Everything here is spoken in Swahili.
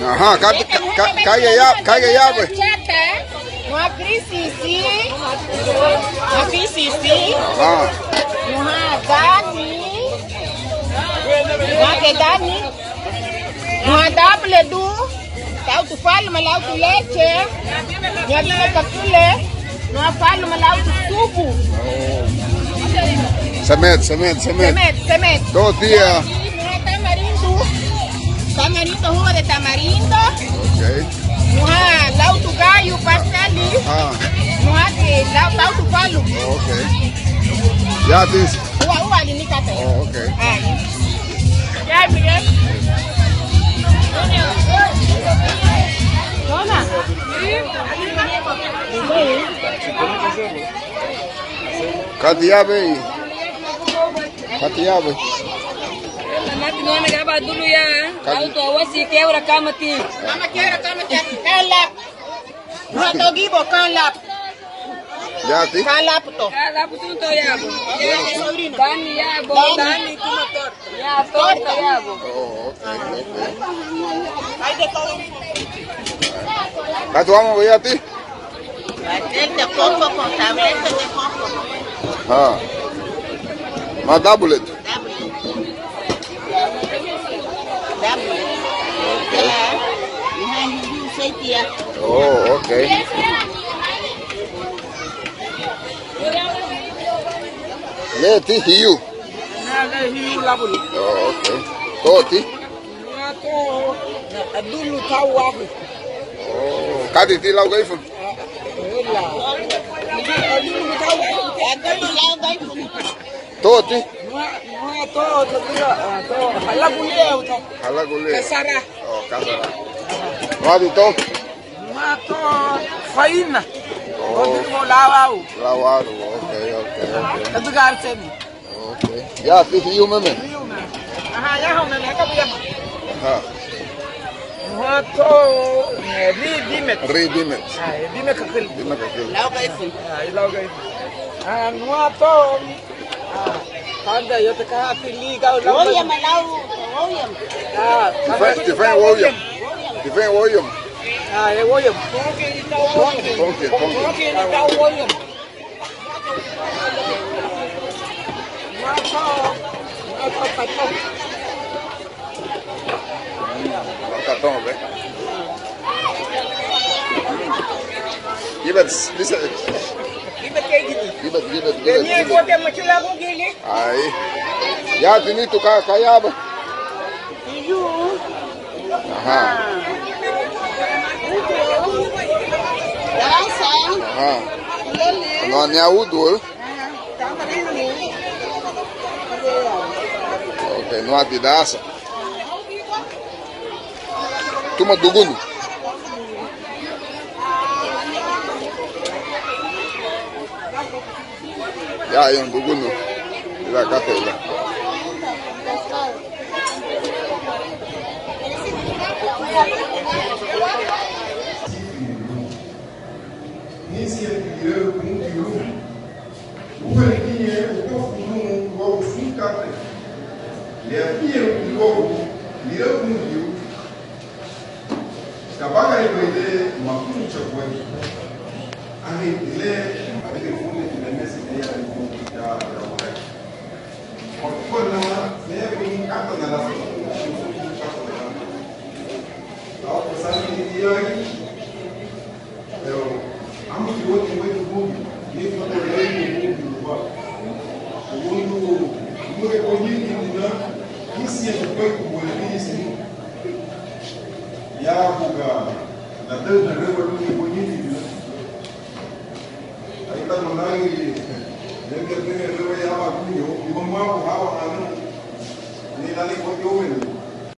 Ajá, caiga ya, pues. Uma crisisi, uma dani, uma double do, tá tu falo malau tu leite, minha vida capule, não falo malau tu suco. Semente. Todo dia. Tamarindo, rua de tamarindo. Ok. Lauto gaio, pasteli. Lauto falo. Ok. Já disse. Ali ni café. Ok. Já, Miguel. Dona. Katiabe. Não me grava dulu ya. Auto awasi quebra kamati. Mama quebra kalap. Não tô gibo kalap. Já ti? Kalap to. Kalap tu to ya. Dani ya bo. Dani tu motor. Ya torta ya bo. Oh, ok. Aí de todo. Katu vamos ver a ti? Aquele de coco com tableta de coco. Ah. Mas tablet. Oh, ok. Leti Rio. Rio lá boli. Oh, ok. Toti. Dulu tahu aku. Oh, kadi ti lau gaifun. Toti. Hala gule. Kasara. Oh, kasara. Wadi to. Mato faina. Oh, Lawau. ok. Itu garsen. Ok. Ya ti Rio meme. Aha, ya home me ka biya. Ha. Mato ridimet. Ridimet. Ridimet kakil. Lau gaifun. Ilaw guys. Mato. Tanda yo te ka pili ka ulaw. William malau. William. Tifeng William. William. Pumpkin. William. Cartão, velho. Gibat. Aí. Ya tinito kayaba. Aha. Aha. Não é udo. Ok, não há pedaço. Tuma duguno. Ya hay un duguno. La capela. Nesse ano, o Felipe é o povo do mundo, o fim café. Ele é o povo, ele é o mundo. Cabaga e coide, uma funcha foi. A ele é a telefone que ele nesse dia ele foi já trabalhar. Por lá, né, vem carta na nossa. Ao passar de dia aí, eu amo que o outro muito bom, nem quando eu leio o mundo, o recolhido, né? Isso é o que o mundo diz. Ya buga na tanda rewa ni boniti na ai ta manai ne rewa ya ma kunyo mama hawa anu ni dali ko yo